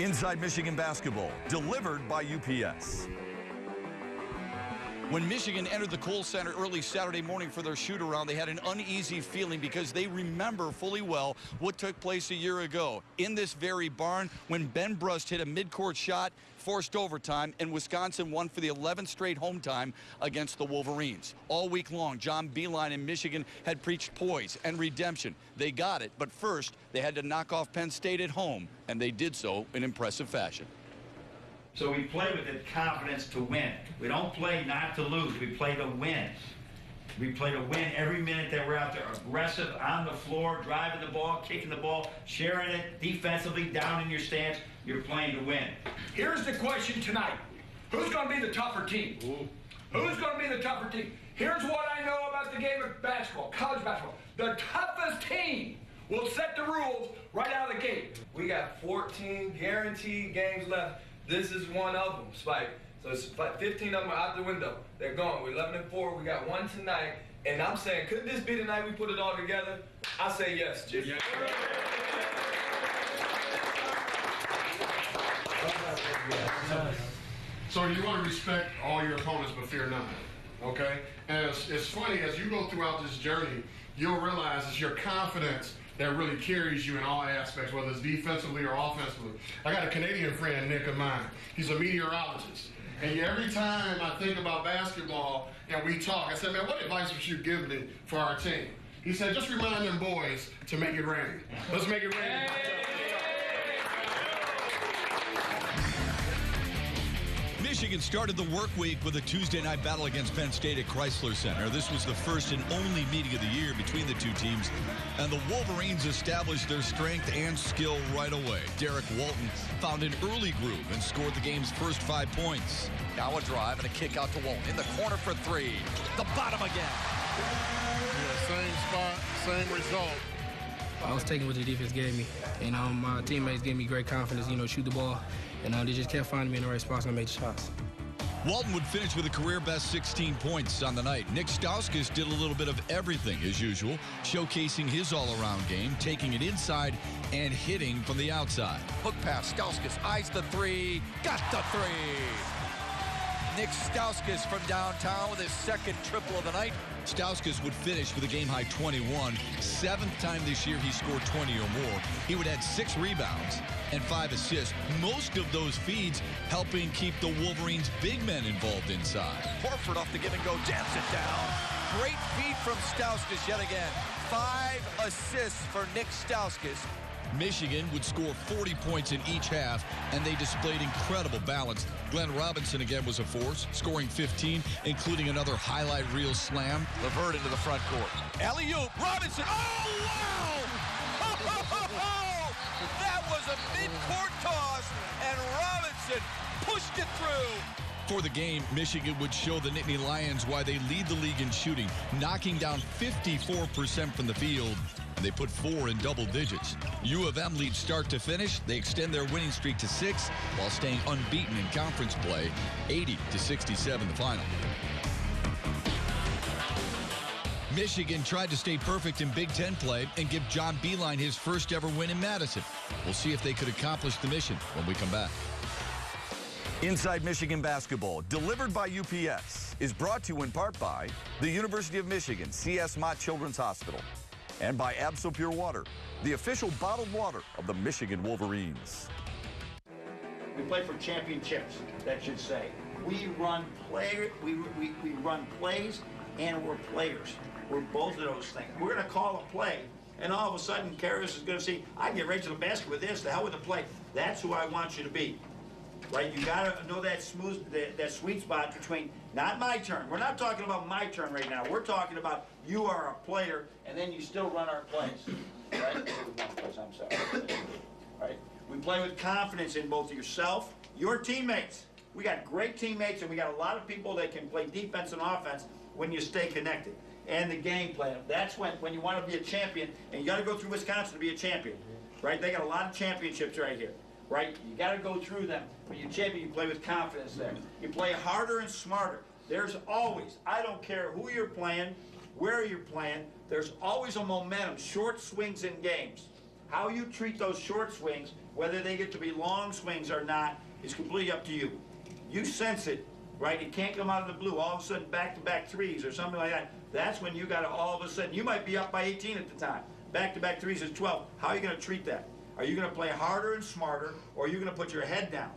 Inside Michigan Basketball, delivered by UPS. When Michigan entered the Kohl Center early Saturday morning for their shoot-around, they had an uneasy feeling because they remember fully well what took place a year ago in this very barn when Ben Brust hit a midcourt shot, forced overtime, and Wisconsin won for the 11th straight home time against the Wolverines. All week long, John Beilein in Michigan had preached poise and redemption. They got it, but first they had to knock off Penn State at home, and they did so in impressive fashion. So we play with the confidence to win. We don't play not to lose. We play to win. We play to win every minute that we're out there. Aggressive, on the floor, driving the ball, kicking the ball, sharing it defensively, down in your stance. You're playing to win. Here's the question tonight. Who's going to be the tougher team? Ooh. Who's going to be the tougher team? Here's what I know about the game of basketball, college basketball. The toughest team will set the rules right out of the gate. We got 14 guaranteed games left. This is one of them, Spike. So it's 15 of them are out the window. They're gone. We're 11-4. We got one tonight. And I'm saying, could this be the night we put it all together? I say yes, Jim. Yeah. So you want to respect all your opponents, but fear none. Okay? And it's funny, as you go throughout this journey, you'll realize it's your confidence that really carries you in all aspects, whether it's defensively or offensively. I got a Canadian friend, Nick, of mine. He's a meteorologist. And every time I think about basketball and we talk, I said, man, what advice would you give me for our team? He said, just remind them boys to make it rain. Let's make it rain. Michigan started the work week with a Tuesday night battle against Penn State at Chrysler Center. This was the first and only meeting of the year between the two teams, and the Wolverines established their strength and skill right away. Derek Walton found an early groove and scored the game's first 5 points. Now a drive and a kick out to Walton. In the corner for three. The bottom again. Yeah, same spot, same result. I was taking what the defense gave me, and my teammates gave me great confidence, shoot the ball, and they just kept finding me in the right spots and I made the shots. Walton would finish with a career-best 16 points on the night. Nick Stauskas did a little bit of everything as usual, showcasing his all-around game, taking it inside and hitting from the outside. Hook pass, Stauskas eyes the three, got the three! Nick Stauskas from downtown with his second triple of the night. Stauskas would finish with a game-high 21. 7th time this year he scored 20 or more. He would add 6 rebounds and 5 assists. Most of those feeds helping keep the Wolverines' big men involved inside. Horford off the give and go, jams it down. Great feed from Stauskas yet again. 5 assists for Nick Stauskas. Michigan would score 40 points in each half, and they displayed incredible balance. Glenn Robinson again was a force, scoring 15, including another highlight reel slam. LeVert into the front court. Alley-oop, Robinson, oh, wow! That was a mid-court toss, and Robinson pushed it through. For the game, Michigan would show the Nittany Lions why they lead the league in shooting, knocking down 54% from the field. And they put 4 in double digits. U of M leads start to finish. They extend their winning streak to 6 while staying unbeaten in conference play, 80-67 the final. Michigan tried to stay perfect in Big Ten play and give John Beilein his first ever win in Madison. We'll see if they could accomplish the mission when we come back. Inside Michigan Basketball, delivered by UPS, is brought to you in part by the University of Michigan C.S. Mott Children's Hospital, and by Absol Pure Water, the official bottled water of the Michigan Wolverines. We play for championships, that should say. We run we run plays and we're players. We're both of those things. We're going to call a play, and all of a sudden, Karras is going to say, I can get right to the basket with this. The hell with the play. That's who I want you to be. Right? You got to know that that sweet spot between, not my turn. We're not talking about my turn right now. We're talking about you are a player, and then you still run our plays. Right? I'm sorry. Right? We play with confidence in both yourself, your teammates. We got great teammates, and we got a lot of people that can play defense and offense when you stay connected. And the game plan. That's when you want to be a champion, and you got to go through Wisconsin to be a champion. Right? They got a lot of championships right here. Right? You got to go through them. When you're champion, you play with confidence there. You play harder and smarter. There's always, I don't care who you're playing, where you're playing, there's always a momentum, short swings in games. How you treat those short swings, whether they get to be long swings or not, is completely up to you. You sense it, right? It can't come out of the blue. All of a sudden, back-to-back threes or something like that. That's when you got to all of a sudden, you might be up by 18 at the time. Back-to-back threes is 12. How are you going to treat that? Are you going to play harder and smarter, or are you going to put your head down,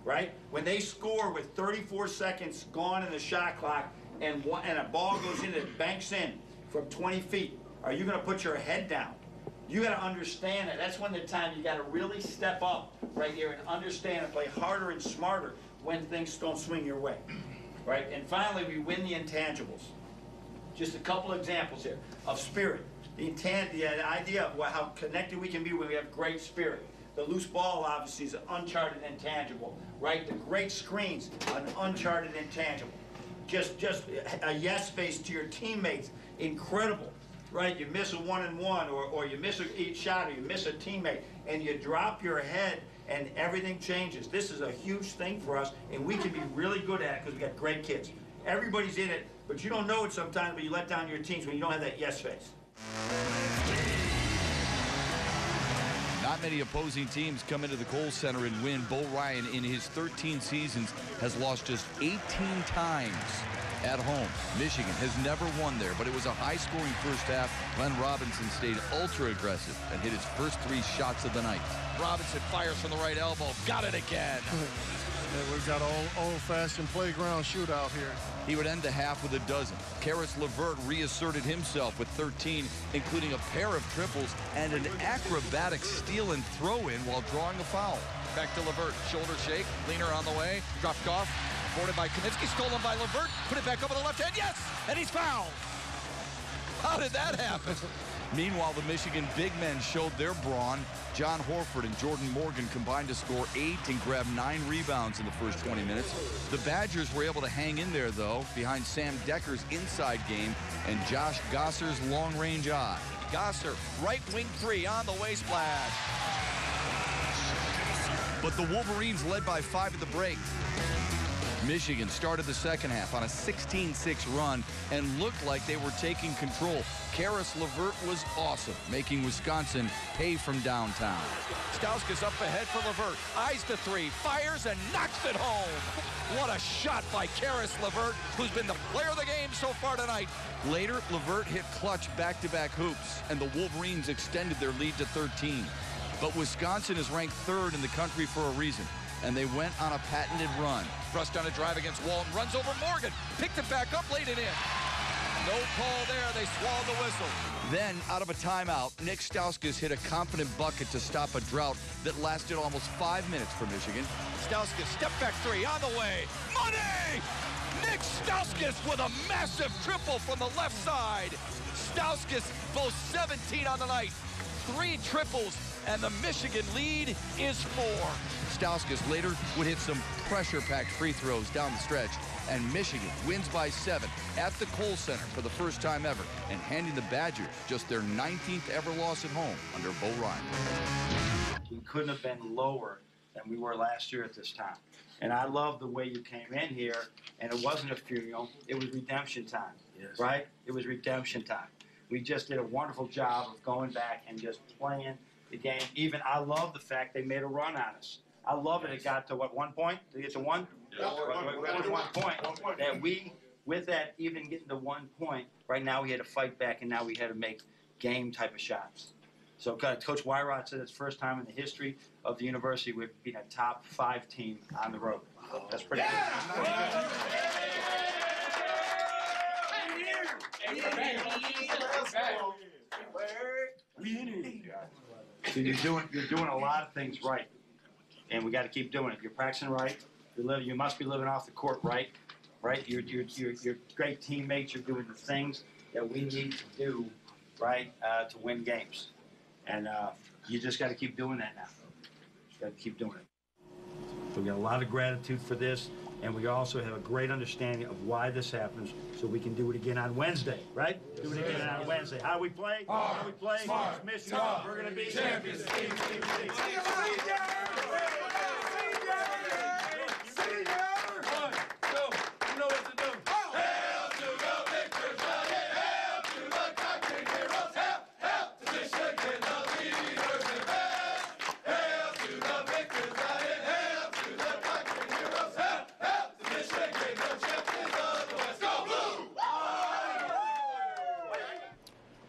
right? When they score with 34 seconds gone in the shot clock and a ball goes in and banks in from 20 feet, are you going to put your head down? You got to understand that. That's when the time you got to really step up right here and understand and play harder and smarter when things don't swing your way, right? And finally, we win the intangibles. Just a couple examples here of spirit. The idea of how connected we can be when we have great spirit. The loose ball, obviously, is an uncharted intangible, right? The great screens, an uncharted intangible. Just a yes face to your teammates, incredible. Right, you miss a 1-and-1, or you miss each shot, or you miss a teammate, and you drop your head, and everything changes. This is a huge thing for us, and we can be really good at it because we got great kids. Everybody's in it, but you don't know it sometimes, but you let down your teams when you don't have that yes face. Not many opposing teams come into the Kohl Center and win. Bo Ryan, in his 13 seasons, has lost just 18 times at home. Michigan has never won there, but it was a high-scoring first half. Glenn Robinson stayed ultra-aggressive and hit his first 3 shots of the night. Robinson fires from the right elbow. Got it again. Yeah, we've got an old-fashioned playground shootout here. He would end the half with a dozen. Caris LeVert reasserted himself with 13, including a pair of triples and an acrobatic steal and throw-in while drawing a foul. Back to LeVert. Shoulder shake. Leaner on the way. Dropped off. Boarded by Kaminsky, stolen by LeVert, put it back up on the left hand, yes! And he's fouled! How did that happen? Meanwhile, the Michigan big men showed their brawn. John Horford and Jordan Morgan combined to score 8 and grab 9 rebounds in the first 20 minutes. The Badgers were able to hang in there, though, behind Sam Decker's inside game and Josh Gosser's long-range eye. Gosser, right wing 3 on the way splash. But the Wolverines led by 5 at the break. Michigan started the second half on a 16-6 run and looked like they were taking control. Caris LeVert was awesome, making Wisconsin pay from downtown. Stauskas up ahead for LeVert. Eyes the 3, fires and knocks it home. What a shot by Caris LeVert, who's been the player of the game so far tonight. Later, LeVert hit clutch back-to-back hoops, and the Wolverines extended their lead to 13. But Wisconsin is ranked 3rd in the country for a reason, and they went on a patented run. Thrust on a drive against Walton, runs over Morgan, picked it back up, laid it in. No call there, they swallowed the whistle. Then, out of a timeout, Nick Stauskas hit a confident bucket to stop a drought that lasted almost 5 minutes for Michigan. Stauskas, step back 3, on the way, money! Nick Stauskas with a massive triple from the left side. Stauskas boasts 17 on the night, 3 triples, and the Michigan lead is 4. Stauskas later would hit some pressure-packed free throws down the stretch, and Michigan wins by 7 at the Kohl Center for the first time ever, and handing the Badgers just their 19th ever loss at home under Bo Ryan. We couldn't have been lower than we were last year at this time. And I love the way you came in here, and it wasn't a funeral, it was redemption time, yes. Right? It was redemption time. We just did a wonderful job of going back and just playing the game. Even I love the fact they made a run on us. I love it. It got to what, 1 point? Did it get to 1? Yeah. We got to 1 point. That we, with that, even getting to 1 point, right now we had to fight back, and now we had to make game type of shots. So Coach Weirot said it's the first time in the history of the university we've been a top 5 team on the road. That's pretty good. So you're doing a lot of things right, and we got to keep doing it. You're practicing right. You must be living off the court right. You're great teammates. You're doing the things that we need to do right to win games, and you just got to keep doing that now. You got to keep doing it. So we got a lot of gratitude for this, and we also have a great understanding of why this happens, so we can do it again on Wednesday, right? Do it again on Wednesday. How do we play? How do we play? Smart, Michigan. We're going to be champions.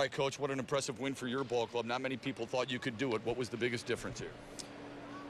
right, Coach, what an impressive win for your ball club. Not many people thought you could do it. What was the biggest difference here?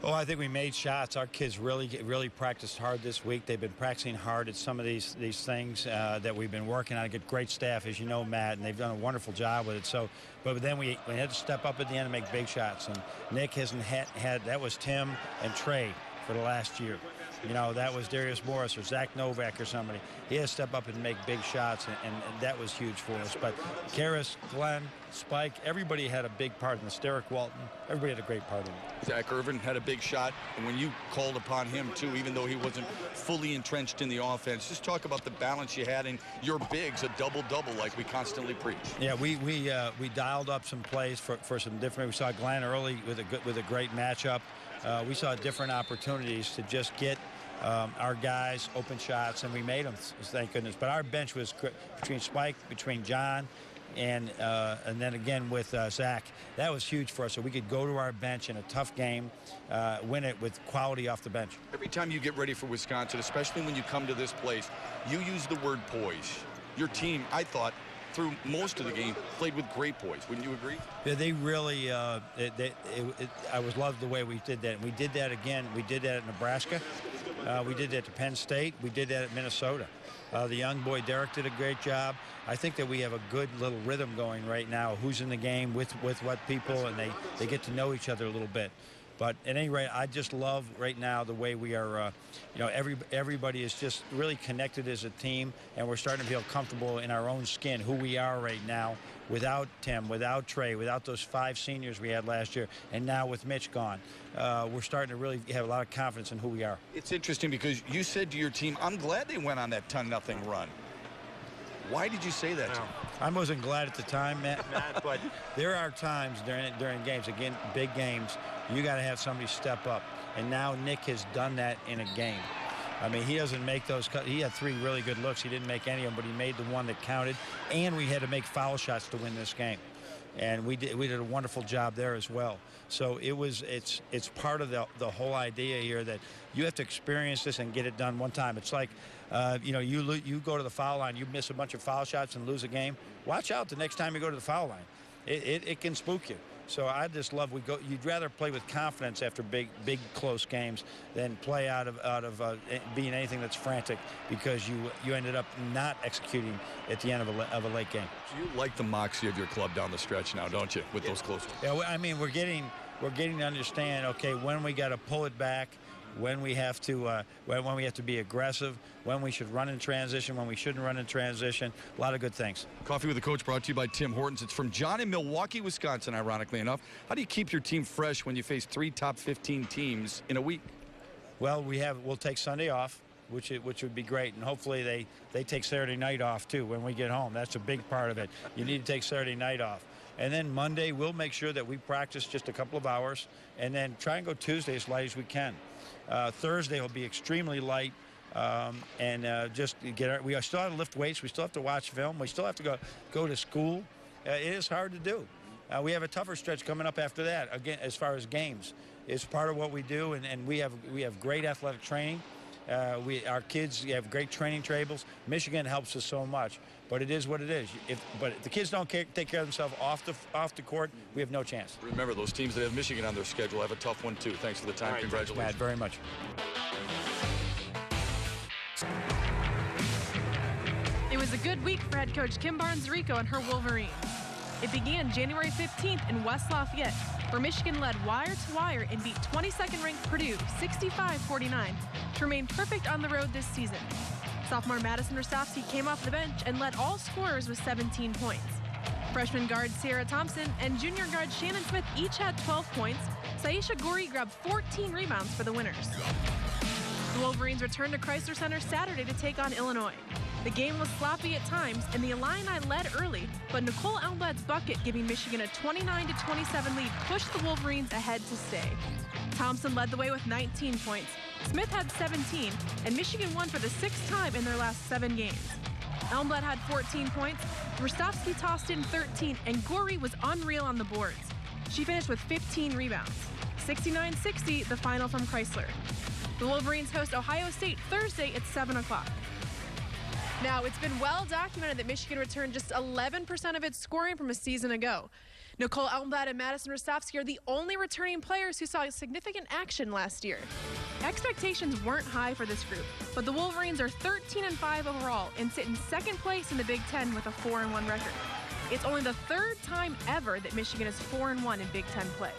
Oh, I think we made shots. Our kids really practiced hard this week. They've been practicing hard at some of these things that we've been working on. I get great staff, as you know, Matt, and they've done a wonderful job with it. So, but then we had to step up at the end and make big shots. And Nick hasn't had that was Tim and Trey for the last year. You know, that was Darius Morris or Zach Novak or somebody. He had to step up and make big shots, and that was huge for us. But Karis, Glenn, Spike, everybody had a big part in this. Derek Walton, everybody had a great part in it. Zach Irvin had a big shot, and when you called upon him, too, even though he wasn't fully entrenched in the offense, just talk about the balance you had in your bigs, a double-double like we constantly preach. Yeah, we dialed up some plays for some different. We saw Glenn early with a great matchup. We saw different opportunities to just get our guys open shots, and we made them, thank goodness. But our bench was between Spike, between John, and then again with Zach. That was huge for us, so we could go to our bench in a tough game, win it with quality off the bench. Every time you get ready for Wisconsin, especially when you come to this place, you use the word poise. Your team, I thought, through most of the game, played with great poise. Wouldn't you agree? Yeah, they really, I loved the way we did that. And we did that again. We did that at Nebraska. We did that to Penn State. We did that at Minnesota. The young boy Derek did a great job. I think that we have a good little rhythm going right now. Who's in the game with what people, and they get to know each other a little bit. But at any rate, I just love right now the way we are, everybody is just really connected as a team, and we're starting to feel comfortable in our own skin, who we are right now, without Tim, without Trey, without those 5 seniors we had last year, and now with Mitch gone. We're starting to really have a lot of confidence in who we are. It's interesting because you said to your team, I'm glad they went on that 10-0 run. Why did you say that? I wasn't glad at the time, Matt, but there are times during games, again, big games, you got to have somebody step up. And now Nick has done that in a game. I mean, he doesn't make those cuts. He had 3 really good looks. He didn't make any of them, but he made the one that counted. And we had to make foul shots to win this game. And we did a wonderful job there as well. So it's part of the whole idea here that you have to experience this and get it done one time. It's like, you go to the foul line, you miss a bunch of foul shots and lose a game. Watch out the next time you go to the foul line. It can spook you. So I just love you'd rather play with confidence after big close games than play out of being anything that's frantic because you ended up not executing at the end of a late game. You like the moxie of your club down the stretch now, don't you, with those close ones? Yeah, I mean, we're getting to understand, okay, when we got to pull it back, when we have to be aggressive, when we should run in transition, when we shouldn't run in transition. A lot of good things. Coffee with the Coach brought to you by Tim Hortons. It's from John in Milwaukee, Wisconsin, ironically enough. How do you keep your team fresh when you face 3 top 15 teams in a week? Well, we'll take Sunday off, which would be great, and hopefully they take Saturday night off too when we get home. That's a big part of it. You need to take Saturday night off. And then Monday, we'll make sure that we practice just a couple of hours, and then try and go Tuesday as light as we can. Thursday will be extremely light, just we still have to lift weights. We still have to watch film. We still have to go to school. It is hard to do. We have a tougher stretch coming up after that. Again, as far as games, it's part of what we do, and we have great athletic training. Our kids have great training tables. Michigan helps us so much, but it is what it is. But if the kids don't take care of themselves off the court, we have no chance. Remember, those teams that have Michigan on their schedule have a tough one too. Thanks for the time. Right, congratulations, Matt, very much. It was a good week for head coach Kim Barnes-Rico and her Wolverines. It began January 15th in West Lafayette, where Michigan led wire-to-wire and beat 22nd-ranked Purdue 65-49 to remain perfect on the road this season. Sophomore Madison Rostovsky came off the bench and led all scorers with 17 points. Freshman guard Sierra Thompson and junior guard Shannon Smith each had 12 points. Saisha Gori grabbed 14 rebounds for the winners. The Wolverines returned to Chrysler Center Saturday to take on Illinois. The game was sloppy at times, and the Illini led early, but Nicole Elmblad's bucket giving Michigan a 29-27 lead pushed the Wolverines ahead to stay. Thompson led the way with 19 points. Smith had 17, and Michigan won for the 6th time in their last 7 games. Elmblad had 14 points, Rostovsky tossed in 13, and Gori was unreal on the boards. She finished with 15 rebounds. 69-60, the final from Chrysler. The Wolverines host Ohio State Thursday at 7 o'clock. Now, it's been well documented that Michigan returned just 11% of its scoring from a season ago. Nicole Elmblad and Madison Rostovsky are the only returning players who saw significant action last year. Expectations weren't high for this group, but the Wolverines are 13-5 overall and sit in second place in the Big Ten with a 4-1 record. It's only the third time ever that Michigan is 4-1 in Big Ten play.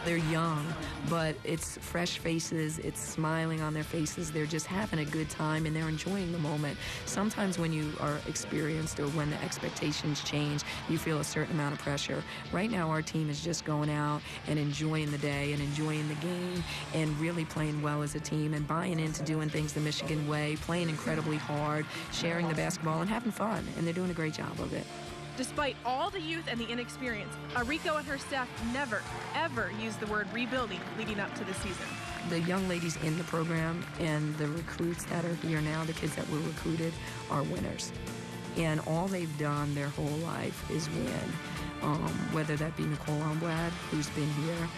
They're young, but it's fresh faces, it's smiling on their faces. They're just having a good time and they're enjoying the moment. Sometimes when you are experienced or when the expectations change, you feel a certain amount of pressure. Right now, our team is just going out and enjoying the day and enjoying the game and really playing well as a team and buying into doing things the Michigan way, playing incredibly hard, sharing the basketball and having fun, and they're doing a great job of it. Despite all the youth and the inexperience, Ariko and her staff never, ever used the word rebuilding leading up to the season. The young ladies in the program and the recruits that are here now, the kids that were recruited, are winners. And all they've done their whole life is win. Whether that be Nicole Elmblad, who's been here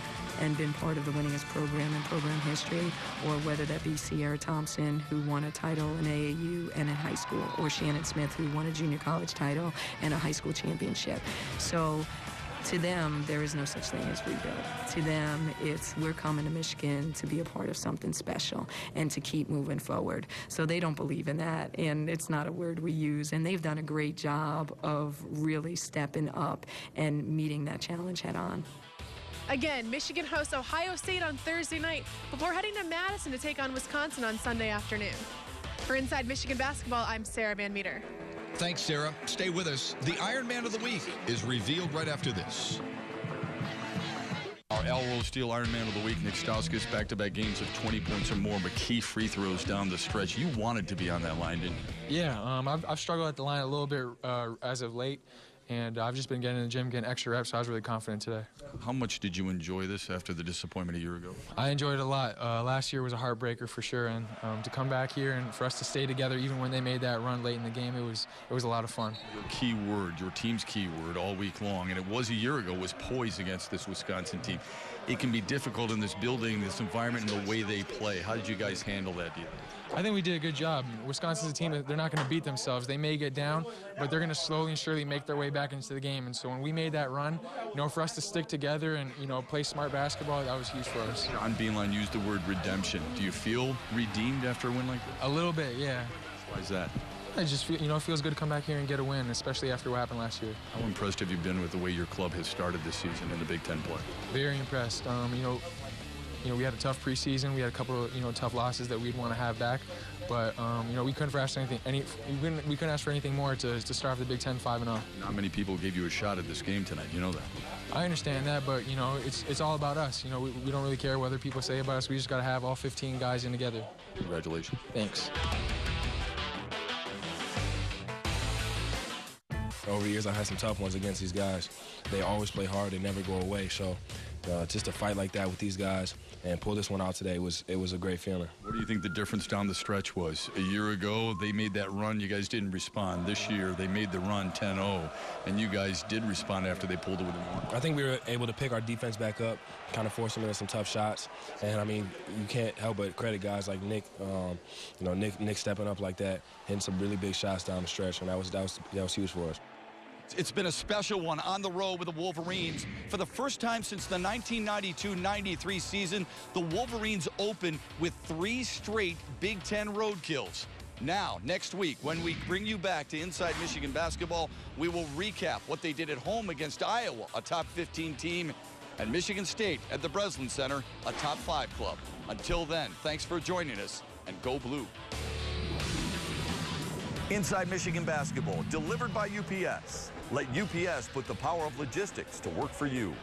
and been part of the winningest program in program history, or whether that be Sierra Thompson, who won a title in AAU and in high school, or Shannon Smith, who won a junior college title and a high school championship. So to them, there is no such thing as rebuild. To them, it's we're coming to Michigan to be a part of something special and to keep moving forward. So they don't believe in that, and it's not a word we use. And they've done a great job of really stepping up and meeting that challenge head on. Again, Michigan hosts Ohio State on Thursday night before heading to Madison to take on Wisconsin on Sunday afternoon. For Inside Michigan Basketball, I'm Sarah Van Meter. Thanks, Sarah. Stay with us. The Iron Man of the Week is revealed right after this. Our Al Rose Steel Iron Man of the Week, Nick Stauskas, back-to-back games of 20 points or more, but key free throws down the stretch. You wanted to be on that line, didn't you? Yeah, I've struggled at the line a little bit as of late. And I've just been getting in the gym, getting extra reps, so I was really confident today. How much did you enjoy this after the disappointment a year ago? I enjoyed it a lot. Last year was a heartbreaker for sure, and to come back here and for us to stay together even when they made that run late in the game, it was a lot of fun. Your key word, your team's key word all week long, and it was a year ago, was poise against this Wisconsin team. It can be difficult in this building, this environment, and the way they play. How did you guys handle that deal? I think we did a good job. Wisconsin's a team that they're not going to beat themselves. They may get down, but they're going to slowly and surely make their way back into the game. And so when we made that run, for us to stick together and, play smart basketball, that was huge for us. John Beilein used the word redemption. Do you feel redeemed after a win like this? A little bit, yeah. Why is that? I just feel, it feels good to come back here and get a win, especially after what happened last year. How impressed have you been with the way your club has started this season in the Big Ten play? Very impressed. We had a tough preseason. We had a couple of, tough losses that we'd want to have back. But, we couldn't ask for anything more to start off the Big Ten 5-0. Not many people gave you a shot at this game tonight. You know that. I understand that, but, it's all about us. We don't really care what other people say about us. We just got to have all 15 guys in together. Congratulations. Thanks. Over the years, I've had some tough ones against these guys. They always play hard. They never go away. So just to fight like that with these guys and pull this one out today was a great feeling. What do you think the difference down the stretch was? A year ago, they made that run. You guys didn't respond. This year, they made the run 10-0, and you guys did respond after they pulled it with a I think we were able to pick our defense back up, kind of force them into some tough shots. And, you can't help but credit guys like Nick, Nick stepping up like that, hitting some really big shots down the stretch, and that was huge for us. It's been a special one on the road with the Wolverines. For the first time since the 1992-93 season, the Wolverines open with 3 straight Big Ten roadkills. Now, next week, when we bring you back to Inside Michigan Basketball, we will recap what they did at home against Iowa, a top 15 team, and Michigan State at the Breslin Center, a top 5 club. Until then, thanks for joining us, and go blue. Inside Michigan Basketball, delivered by UPS. Let UPS put the power of logistics to work for you.